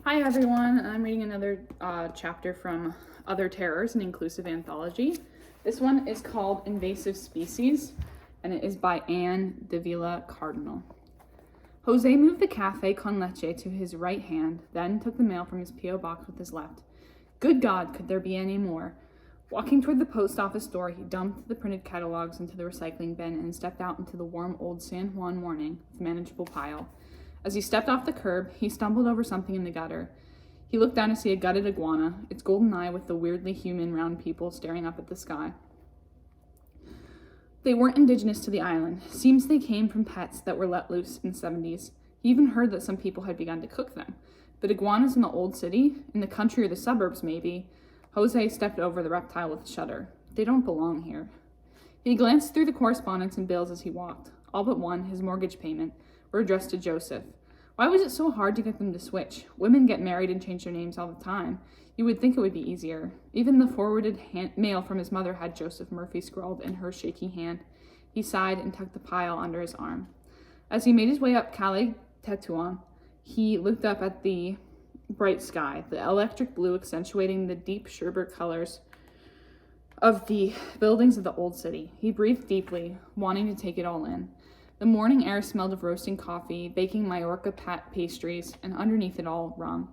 Hi everyone, I'm reading another chapter from Other Terrors, an inclusive anthology. This one is called Invasive Species, and it is by Dávila, Cardinal. Jose moved the cafe con leche to his right hand, then took the mail from his P.O. box with his left. Good God, could there be any more? Walking toward the post office door, he dumped the printed catalogs into the recycling bin and stepped out into the warm old San Juan morning with a manageable pile. As he stepped off the curb, he stumbled over something in the gutter. He looked down to see a gutted iguana, its golden eye with the weirdly human round pupil staring up at the sky. They weren't indigenous to the island. Seems they came from pets that were let loose in the 70s. He even heard that some people had begun to cook them. But iguanas in the old city? In the country or the suburbs, maybe? Jose stepped over the reptile with a shudder. They don't belong here. He glanced through the correspondence and bills as he walked. All but one, his mortgage payment, were addressed to Joseph. Why was it so hard to get them to switch? Women get married and change their names all the time. You would think it would be easier. Even the forwarded mail from his mother had Joseph Murphy scrawled in her shaky hand. He sighed and tucked the pile under his arm. As he made his way up Calle Tetuan, he looked up at the bright sky, the electric blue accentuating the deep sherbet colors of the buildings of the old city. He breathed deeply, wanting to take it all in. The morning air smelled of roasting coffee, baking Majorca pastries, and underneath it all, rum.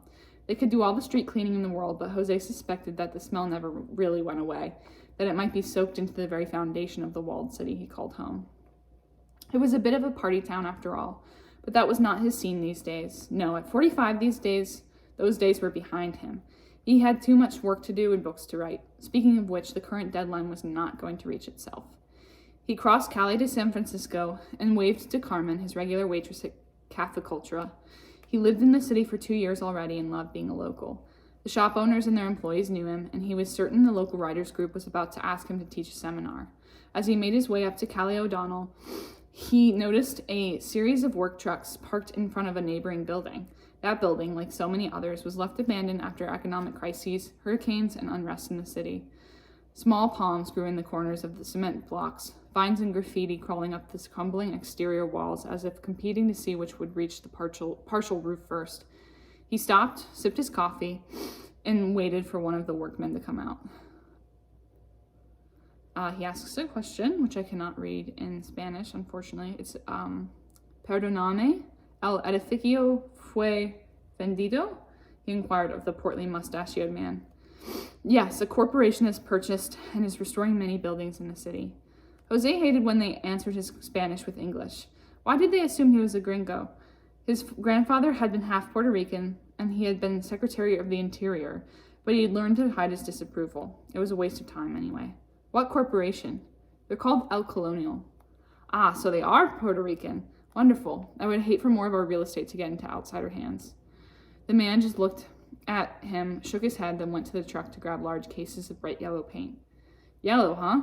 They could do all the street cleaning in the world, but Jose suspected that the smell never really went away, that it might be soaked into the very foundation of the walled city he called home. It was a bit of a party town after all, but that was not his scene these days. No, at 45 those days were behind him. He had too much work to do and books to write, speaking of which the current deadline was not going to reach itself. He crossed Cali to San Francisco and waved to Carmen, his regular waitress at Cafe Cultura. He lived in the city for 2 years already and loved being a local. The shop owners and their employees knew him, and he was certain the local writers group was about to ask him to teach a seminar. As he made his way up to Cali O'Donnell, he noticed a series of work trucks parked in front of a neighboring building. That building, like so many others, was left abandoned after economic crises, hurricanes, and unrest in the city. Small palms grew in the corners of the cement blocks, vines and graffiti crawling up the crumbling exterior walls as if competing to see which would reach the partial roof first. He stopped, sipped his coffee, and waited for one of the workmen to come out. He asks a question, which I cannot read in Spanish, unfortunately. It's, Perdoname, ¿el edificio fue vendido? He inquired of the portly mustachioed man. Yes, a corporation has purchased and is restoring many buildings in the city. Jose hated when they answered his Spanish with English. Why did they assume he was a gringo? His grandfather had been half Puerto Rican, and he had been Secretary of the Interior, but he had learned to hide his disapproval. It was a waste of time anyway. What corporation? They're called El Colonial. Ah, so they are Puerto Rican. Wonderful. I would hate for more of our real estate to get into outsider hands. The man just looked at him, shook his head, then went to the truck to grab large cases of bright yellow paint. Yellow, huh?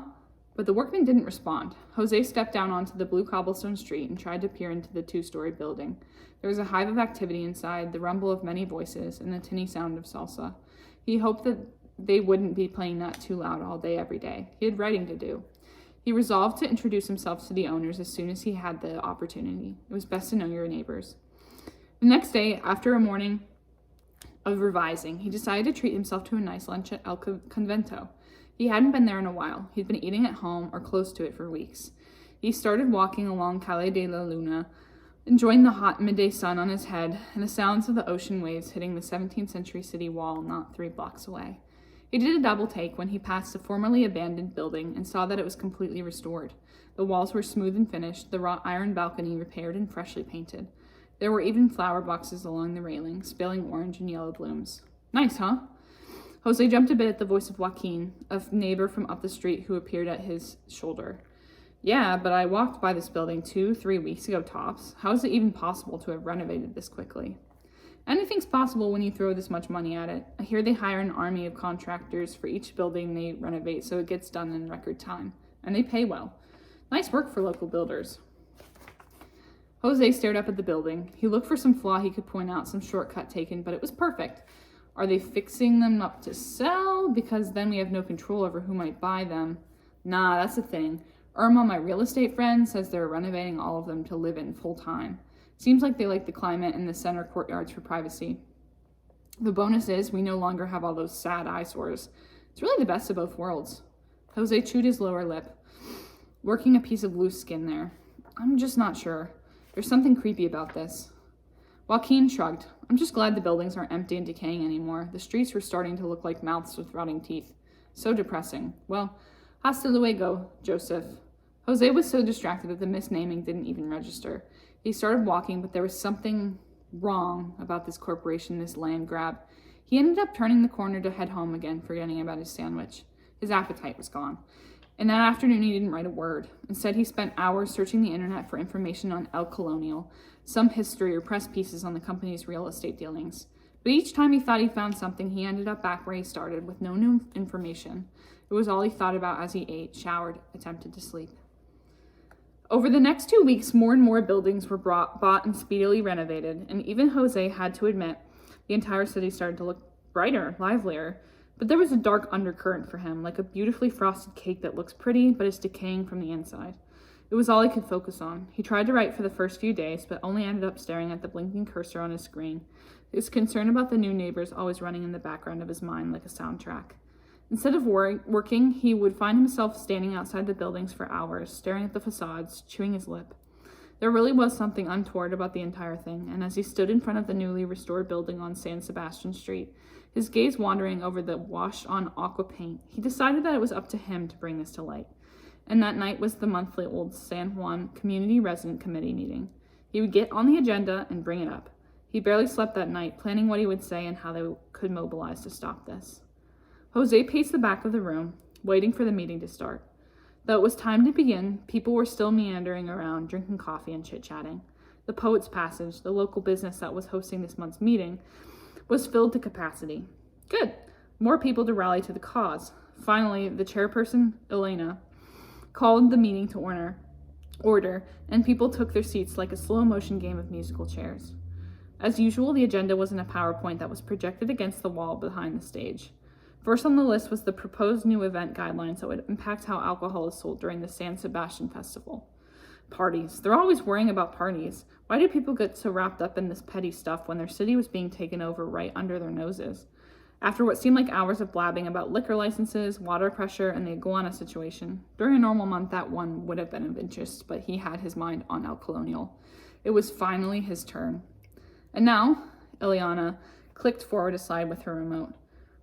But the workman didn't respond. Jose stepped down onto the blue cobblestone street and tried to peer into the 2-story building. There was a hive of activity inside, the rumble of many voices, and the tinny sound of salsa. He hoped that they wouldn't be playing that too loud all day every day. He had writing to do. He resolved to introduce himself to the owners as soon as he had the opportunity. It was best to know your neighbors. The next day, after a morning of revising, he decided to treat himself to a nice lunch at El Convento. He hadn't been there in a while. He'd been eating at home or close to it for weeks. He started walking along Calle de la Luna, enjoying the hot midday sun on his head and the sounds of the ocean waves hitting the 17th century city wall not 3 blocks away. He did a double take when he passed a formerly abandoned building and saw that it was completely restored. The walls were smooth and finished, the wrought iron balcony repaired and freshly painted. There were even flower boxes along the railing, spilling orange and yellow blooms. Nice, huh? Jose jumped a bit at the voice of Joaquin, a neighbor from up the street who appeared at his shoulder. Yeah, but I walked by this building 2-3 weeks ago tops. How is it even possible to have renovated this quickly? Anything's possible when you throw this much money at it. I hear they hire an army of contractors for each building they renovate so it gets done in record time. And they pay well. Nice work for local builders. Jose stared up at the building. He looked for some flaw he could point out, some shortcut taken, but it was perfect. Are they fixing them up to sell? Because then we have no control over who might buy them. Nah, that's the thing. Irma, my real estate friend, says they're renovating all of them to live in full time. Seems like they like the climate and the center courtyards for privacy. The bonus is we no longer have all those sad eyesores. It's really the best of both worlds. Jose chewed his lower lip, working a piece of loose skin there. I'm just not sure. There's something creepy about this. Joaquin shrugged. I'm just glad the buildings aren't empty and decaying anymore. The streets were starting to look like mouths with rotting teeth. So depressing. Well, hasta luego, Joseph. Jose was so distracted that the misnaming didn't even register. He started walking, but there was something wrong about this corporation, this land grab. He ended up turning the corner to head home again, forgetting about his sandwich. His appetite was gone. And that afternoon, he didn't write a word. Instead, he spent hours searching the internet for information on El Colonial, some history or press pieces on the company's real estate dealings. But each time he thought he found something, he ended up back where he started, with no new information. It was all he thought about as he ate, showered, attempted to sleep. Over the next 2 weeks, more and more buildings were bought and speedily renovated, and even Jose had to admit the entire city started to look brighter, livelier. But there was a dark undercurrent for him, like a beautifully frosted cake that looks pretty but is decaying from the inside. It was all he could focus on. He tried to write for the first few days, but only ended up staring at the blinking cursor on his screen, his concern about the new neighbors always running in the background of his mind like a soundtrack. Instead of working, he would find himself standing outside the buildings for hours, staring at the facades, chewing his lip. There really was something untoward about the entire thing, and as he stood in front of the newly restored building on San Sebastian Street, his gaze wandering over the washed-on aqua paint, he decided that it was up to him to bring this to light. And that night was the monthly-old San Juan Community Resident Committee meeting. He would get on the agenda and bring it up. He barely slept that night, planning what he would say and how they could mobilize to stop this. Jose paced the back of the room, waiting for the meeting to start. Though it was time to begin, people were still meandering around, drinking coffee and chit-chatting. The Poets' Passage, the local business that was hosting this month's meeting, was filled to capacity. Good. More people to rally to the cause. Finally, the chairperson, Elena, called the meeting to order, and people took their seats like a slow-motion game of musical chairs. As usual, the agenda was in a PowerPoint that was projected against the wall behind the stage. First on the list was the proposed new event guidelines that would impact how alcohol is sold during the San Sebastian Festival. Parties. They're always worrying about parties. Why do people get so wrapped up in this petty stuff when their city was being taken over right under their noses? After what seemed like hours of blabbing about liquor licenses, water pressure, and the iguana situation, during a normal month that one would have been of interest, but he had his mind on El Colonial. It was finally his turn. And now, Ileana clicked forward aside with her remote.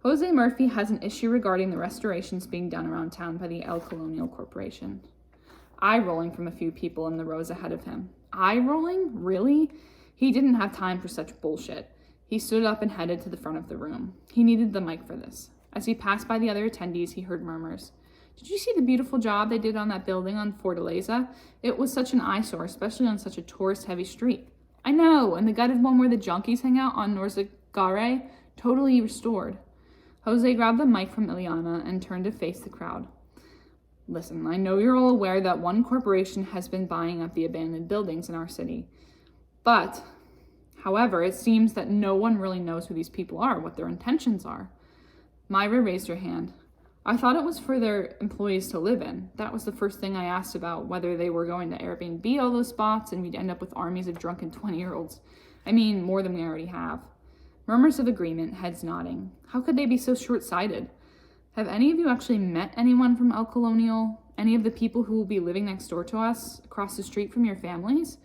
Jose Murphy has an issue regarding the restorations being done around town by the El Colonial Corporation. Eye-rolling from a few people in the rows ahead of him. Eye-rolling? Really? He didn't have time for such bullshit. He stood up and headed to the front of the room. He needed the mic for this. As he passed by the other attendees, he heard murmurs. Did you see the beautiful job they did on that building on Fortaleza? It was such an eyesore, especially on such a tourist-heavy street. I know, and the gutted one where the junkies hang out on Norzagare, totally restored. Jose grabbed the mic from Ileana and turned to face the crowd. Listen, I know you're all aware that one corporation has been buying up the abandoned buildings in our city. However, it seems that no one really knows who these people are, what their intentions are. Myra raised her hand. I thought it was for their employees to live in. That was the first thing I asked about, whether they were going to Airbnb all those spots and we'd end up with armies of drunken 20-year-olds. I mean, more than we already have. Murmurs of agreement, heads nodding. How could they be so short-sighted? Have any of you actually met anyone from El Colonial? Any of the people who will be living next door to us, across the street from your families?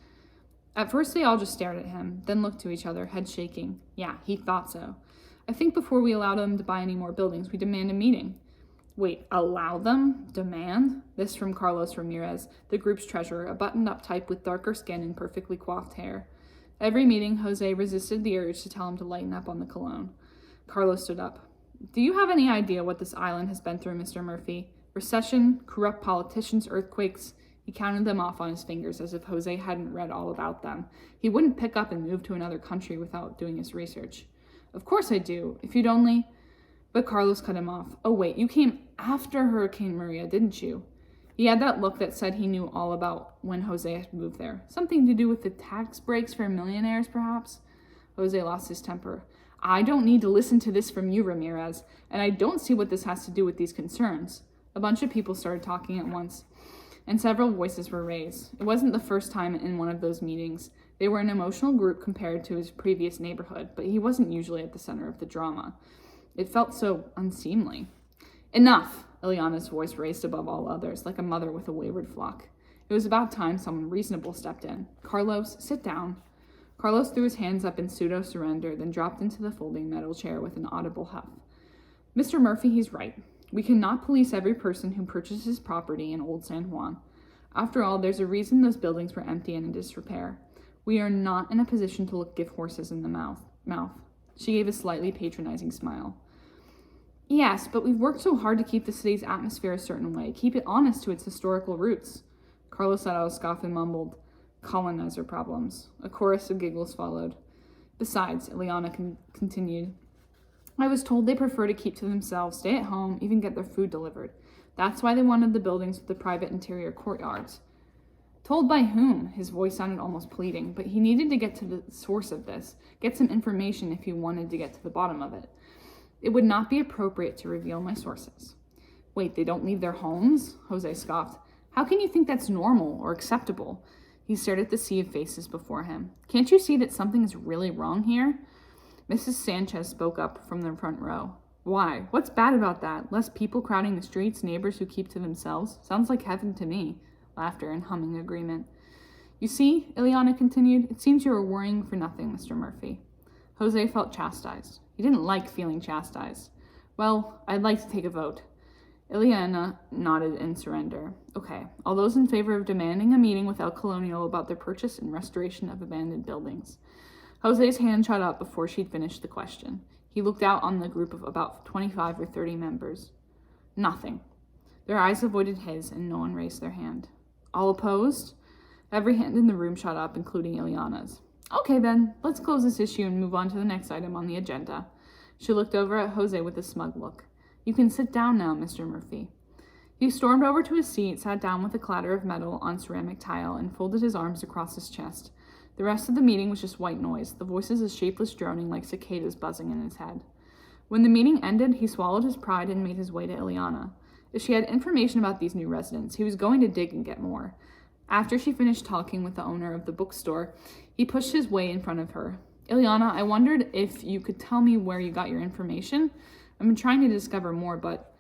At first, they all just stared at him, then looked to each other, head shaking. Yeah, he thought so. I think before we allow them to buy any more buildings, we demand a meeting. Wait, allow them? Demand? This from Carlos Ramirez, the group's treasurer, a buttoned-up type with darker skin and perfectly coiffed hair. Every meeting, Jose resisted the urge to tell him to lighten up on the cologne. Carlos stood up. Do you have any idea what this island has been through, Mr. Murphy? Recession, corrupt politicians, earthquakes. He counted them off on his fingers as if Jose hadn't read all about them. He wouldn't pick up and move to another country without doing his research. Of course I do, if you'd only... But Carlos cut him off. Oh wait, you came after Hurricane Maria, didn't you? He had that look that said he knew all about when Jose had moved there. Something to do with the tax breaks for millionaires, perhaps? Jose lost his temper. I don't need to listen to this from you, Ramirez, and I don't see what this has to do with these concerns. A bunch of people started talking at once, and several voices were raised. It wasn't the first time in one of those meetings. They were an emotional group compared to his previous neighborhood, but he wasn't usually at the center of the drama. It felt so unseemly. Enough! Ileana's voice raised above all others, like a mother with a wayward flock. It was about time someone reasonable stepped in. Carlos, sit down. Carlos threw his hands up in pseudo-surrender, then dropped into the folding metal chair with an audible huff. Mr. Murphy, he's right. We cannot police every person who purchases property in Old San Juan. After all, there's a reason those buildings were empty and in disrepair. We are not in a position to look gift horses in the mouth. She gave a slightly patronizing smile. Yes, but we've worked so hard to keep the city's atmosphere a certain way, keep it honest to its historical roots. Carlos let out a scoff and mumbled, colonizer problems. A chorus of giggles followed. Besides, Ileana continued, I was told they prefer to keep to themselves, stay at home, even get their food delivered. That's why they wanted the buildings with the private interior courtyards. Told by whom? His voice sounded almost pleading, but he needed to get to the source of this, get some information if he wanted to get to the bottom of it. It would not be appropriate to reveal my sources. Wait, they don't leave their homes? Jose scoffed. How can you think that's normal or acceptable? He stared at the sea of faces before him. Can't you see that something is really wrong here? Mrs. Sanchez spoke up from the front row. Why? What's bad about that? Less people crowding the streets, neighbors who keep to themselves? Sounds like heaven to me. Laughter and humming agreement. You see, Ileana continued, it seems you are worrying for nothing, Mr. Murphy. Jose felt chastised. He didn't like feeling chastised. Well, I'd like to take a vote. Ileana nodded in surrender. Okay, all those in favor of demanding a meeting with El Colonial about their purchase and restoration of abandoned buildings. Jose's hand shot up before she'd finished the question. He looked out on the group of about 25 or 30 members. Nothing. Their eyes avoided his, and no one raised their hand. All opposed? Every hand in the room shot up, including Ileana's. Okay then, let's close this issue and move on to the next item on the agenda. She looked over at Jose with a smug look. You can sit down now, Mr. Murphy. He stormed over to his seat, sat down with a clatter of metal on ceramic tile, and folded his arms across his chest. The rest of the meeting was just white noise, the voices a shapeless droning like cicadas buzzing in his head. When the meeting ended, he swallowed his pride and made his way to Ileana. If she had information about these new residents, he was going to dig and get more. After she finished talking with the owner of the bookstore, he pushed his way in front of her. Ileana, I wondered if you could tell me where you got your information. I've been trying to discover more, but...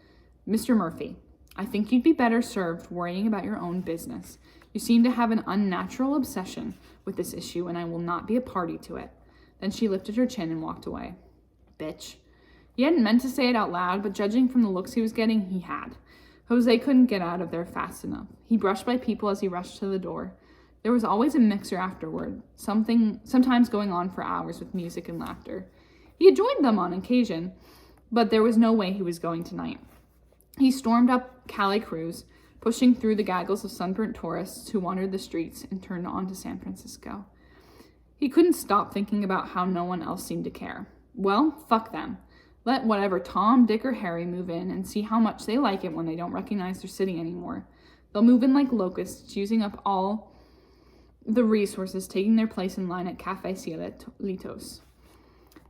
Mr. Murphy, I think you'd be better served worrying about your own business. You seem to have an unnatural obsession with this issue, and I will not be a party to it. Then she lifted her chin and walked away. Bitch. He hadn't meant to say it out loud, but judging from the looks he was getting, he had. Jose couldn't get out of there fast enough. He brushed by people as he rushed to the door. There was always a mixer afterward, sometimes going on for hours with music and laughter. He had joined them on occasion, but there was no way he was going tonight. He stormed up Calle Cruz, pushing through the gaggles of sunburnt tourists who wandered the streets and turned on to San Francisco. He couldn't stop thinking about how no one else seemed to care. Well, fuck them. Let whatever Tom, Dick, or Harry move in and see how much they like it when they don't recognize their city anymore. They'll move in like locusts, using up all the resources, taking their place in line at Cafe Cielitos.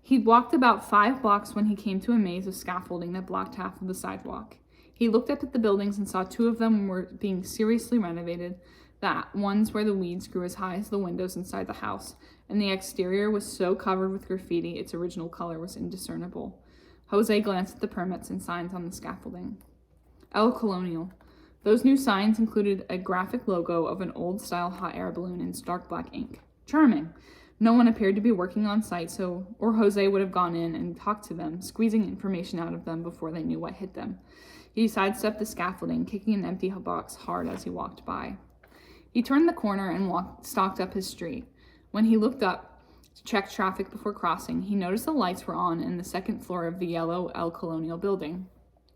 He'd walked about 5 blocks when he came to a maze of scaffolding that blocked half of the sidewalk. He looked up at the buildings and saw 2 of them were being seriously renovated, the ones where the weeds grew as high as the windows inside the house, and the exterior was so covered with graffiti its original color was indiscernible. Jose glanced at the permits and signs on the scaffolding. El Colonial. Those new signs included a graphic logo of an old-style hot air balloon in stark black ink. Charming. No one appeared to be working on site, or Jose would have gone in and talked to them, squeezing information out of them before they knew what hit them. He sidestepped the scaffolding, kicking an empty box hard as he walked by. He turned the corner and stalked up his street. When he looked up to check traffic before crossing, he noticed the lights were on in the 2nd floor of the yellow El Colonial building.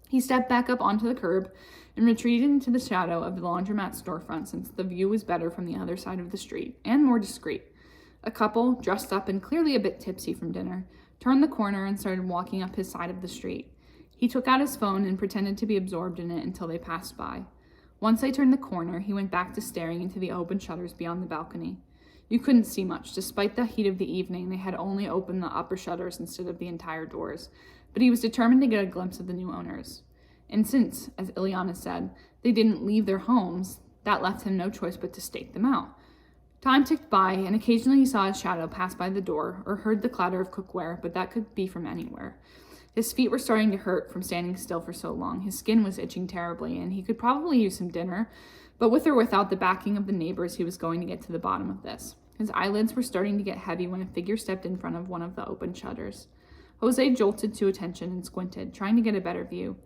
He stepped back up onto the curb and retreated into the shadow of the laundromat storefront since the view was better from the other side of the street and more discreet. A couple, dressed up and clearly a bit tipsy from dinner, turned the corner and started walking up his side of the street. He took out his phone and pretended to be absorbed in it until they passed by. Once they turned the corner, he went back to staring into the open shutters beyond the balcony. You couldn't see much. Despite the heat of the evening, they had only opened the upper shutters instead of the entire doors, but he was determined to get a glimpse of the new owners. And since, as Ileana said, they didn't leave their homes, that left him no choice but to stake them out. Time ticked by, and occasionally he saw his shadow pass by the door or heard the clatter of cookware, but that could be from anywhere. His feet were starting to hurt from standing still for so long. His skin was itching terribly, and he could probably use some dinner, but with or without the backing of the neighbors, he was going to get to the bottom of this. His eyelids were starting to get heavy when a figure stepped in front of one of the open shutters. Jose jolted to attention and squinted, trying to get a better view.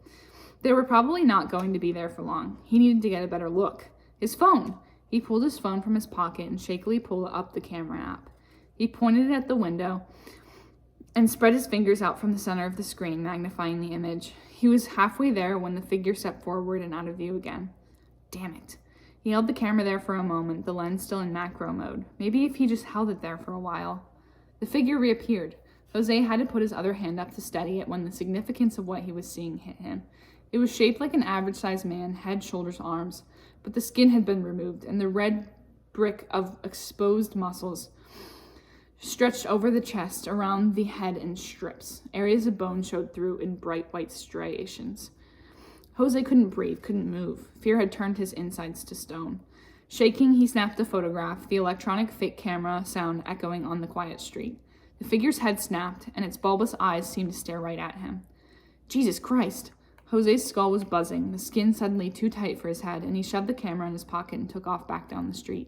They were probably not going to be there for long. He needed to get a better look. His phone! He pulled his phone from his pocket and shakily pulled up the camera app. He pointed it at the window and spread his fingers out from the center of the screen, magnifying the image. He was halfway there when the figure stepped forward and out of view again. Damn it. He held the camera there for a moment, the lens still in macro mode. Maybe if he just held it there for a while. The figure reappeared. Jose had to put his other hand up to steady it when the significance of what he was seeing hit him. It was shaped like an average-sized man, head, shoulders, arms, but the skin had been removed, and the red brick of exposed muscles stretched over the chest, around the head in strips. Areas of bone showed through in bright white striations. Jose couldn't breathe, couldn't move. Fear had turned his insides to stone. Shaking, he snapped a photograph, the electronic fake camera sound echoing on the quiet street. The figure's head snapped, and its bulbous eyes seemed to stare right at him. Jesus Christ! Jose's skull was buzzing, the skin suddenly too tight for his head, and he shoved the camera in his pocket and took off back down the street.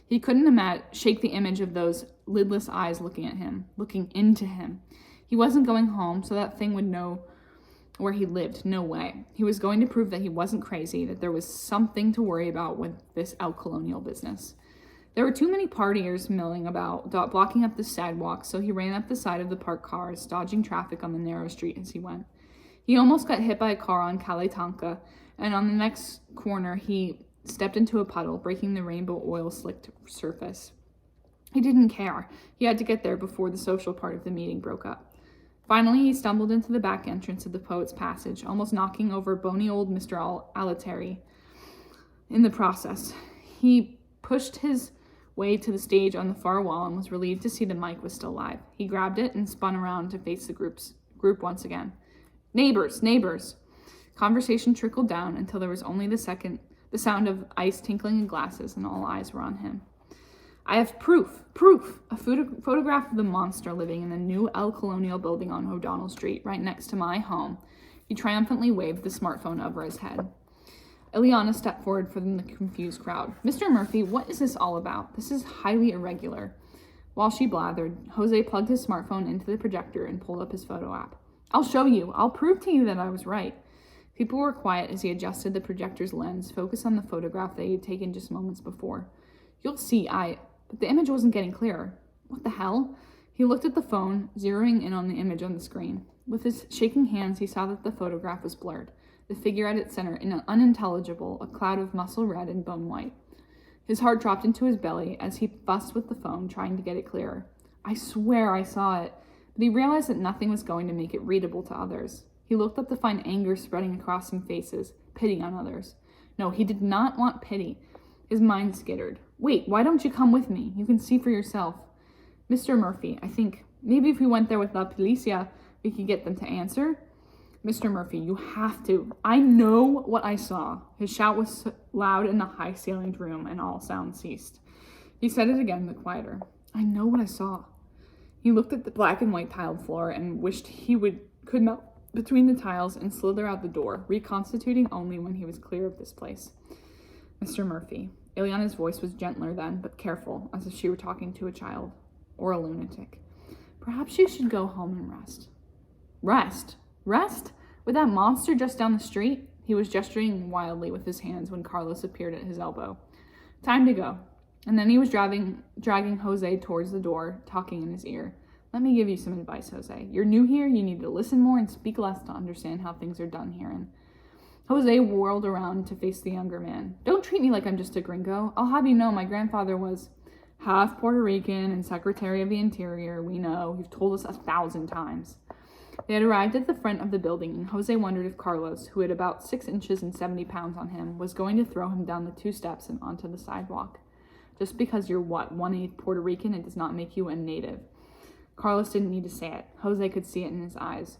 He couldn't shake the image of those lidless eyes looking at him, looking into him. He wasn't going home, so that thing would know where he lived. No way. He was going to prove that he wasn't crazy, that there was something to worry about with this El Colonial business. There were too many partiers milling about, blocking up the sidewalk, so he ran up the side of the parked cars, dodging traffic on the narrow street as he went. He almost got hit by a car on Caletanca, and on the next corner he stepped into a puddle, breaking the rainbow oil-slicked surface. He didn't care. He had to get there before the social part of the meeting broke up. Finally, he stumbled into the back entrance of the Poet's Passage, almost knocking over bony old Mr. Alateri in the process. He pushed his way to the stage on the far wall and was relieved to see the mic was still live. He grabbed it and spun around to face the group once again. Neighbors, neighbors. Conversation trickled down until there was only the sound of ice tinkling in glasses, and all eyes were on him. I have proof, a photograph of the monster living in the new El Colonial building on O'Donnell Street, right next to my home. He triumphantly waved the smartphone over his head. Ileana stepped forward from the confused crowd. Mr. Murphy, what is this all about? This is highly irregular. While she blathered, Jose plugged his smartphone into the projector and pulled up his photo app. I'll show you. I'll prove to you that I was right. People were quiet as he adjusted the projector's lens, focused on the photograph they had taken just moments before. You'll see, But the image wasn't getting clearer. What the hell? He looked at the phone, zeroing in on the image on the screen. With his shaking hands, he saw that the photograph was blurred, the figure at its center unintelligible, a cloud of muscle red and bone white. His heart dropped into his belly as he fussed with the phone, trying to get it clearer. I swear I saw it, but he realized that nothing was going to make it readable to others. He looked up to find anger spreading across some faces, pity on others. No, he did not want pity. His mind skittered. Wait, why don't you come with me? You can see for yourself. Mr. Murphy, I think maybe if we went there with La Policia, we could get them to answer. Mr. Murphy, you have to. I know what I saw. His shout was loud in the high-ceilinged room, and all sound ceased. He said it again, but quieter. I know what I saw. He looked at the black and white tiled floor and wished he could melt between the tiles and slither out the door, reconstituting only when he was clear of this place. Mr. Murphy. Ileana's voice was gentler then, but careful, as if she were talking to a child or a lunatic. Perhaps you should go home and rest. Rest? Rest? With that monster just down the street? He was gesturing wildly with his hands when Carlos appeared at his elbow. Time to go. And then he was dragging Jose towards the door, talking in his ear. Let me give you some advice, Jose. You're new here, you need to listen more and speak less to understand how things are done here. And Jose whirled around to face the younger man. Don't treat me like I'm just a gringo. I'll have you know my grandfather was half Puerto Rican and Secretary of the Interior. We know. You've told us 1,000 times. They had arrived at the front of the building, and Jose wondered if Carlos, who had about 6 inches and 70 pounds on him, was going to throw him down the 2 steps and onto the sidewalk. Just because you're, 1/8 Puerto Rican, it does not make you a native. Carlos didn't need to say it. Jose could see it in his eyes.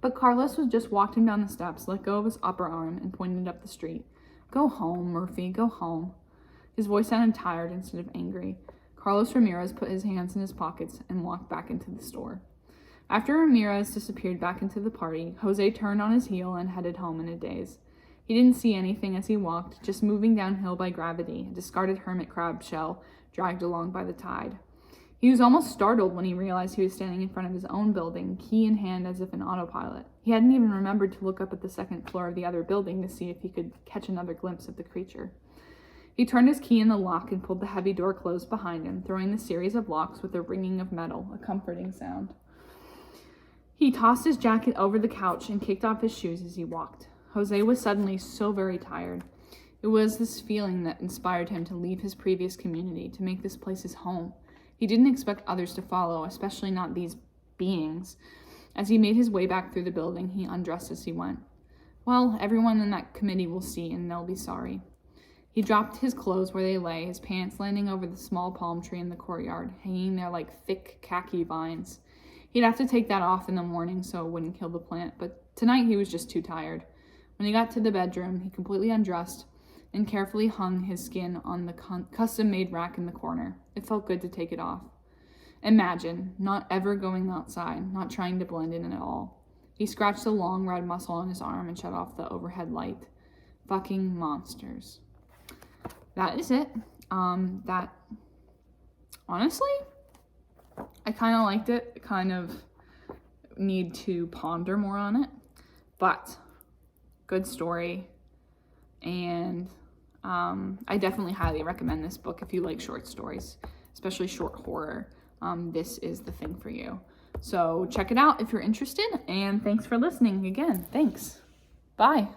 But Carlos was just walked him down the steps, let go of his upper arm, and pointed up the street. Go home, Murphy, go home. His voice sounded tired instead of angry. Carlos Ramirez put his hands in his pockets and walked back into the store. After Ramirez disappeared back into the party, Jose turned on his heel and headed home in a daze. He didn't see anything as he walked, just moving downhill by gravity, a discarded hermit crab shell dragged along by the tide. He was almost startled when he realized he was standing in front of his own building, key in hand as if an autopilot. He hadn't even remembered to look up at the second floor of the other building to see if he could catch another glimpse of the creature. He turned his key in the lock and pulled the heavy door closed behind him, throwing the series of locks with a ringing of metal, a comforting sound. He tossed his jacket over the couch and kicked off his shoes as he walked. Jose was suddenly so very tired. It was this feeling that inspired him to leave his previous community, to make this place his home. He didn't expect others to follow, especially not these beings. As he made his way back through the building, he undressed as he went. Well, everyone in that committee will see, and they'll be sorry. He dropped his clothes where they lay, his pants landing over the small palm tree in the courtyard, hanging there like thick khaki vines. He'd have to take that off in the morning so it wouldn't kill the plant, but tonight he was just too tired. When he got to the bedroom, he completely undressed and carefully hung his skin on the custom-made rack in the corner. It felt good to take it off. Imagine not ever going outside, not trying to blend in at all. He scratched the long red muscle on his arm and shut off the overhead light. Fucking monsters. That is it. That, honestly, I kind of liked it. I kind of need to ponder more on it. But, good story. And I definitely highly recommend this book if you like short stories, especially short horror. This is the thing for you. So check it out if you're interested, and thanks for listening again. Thanks. Bye.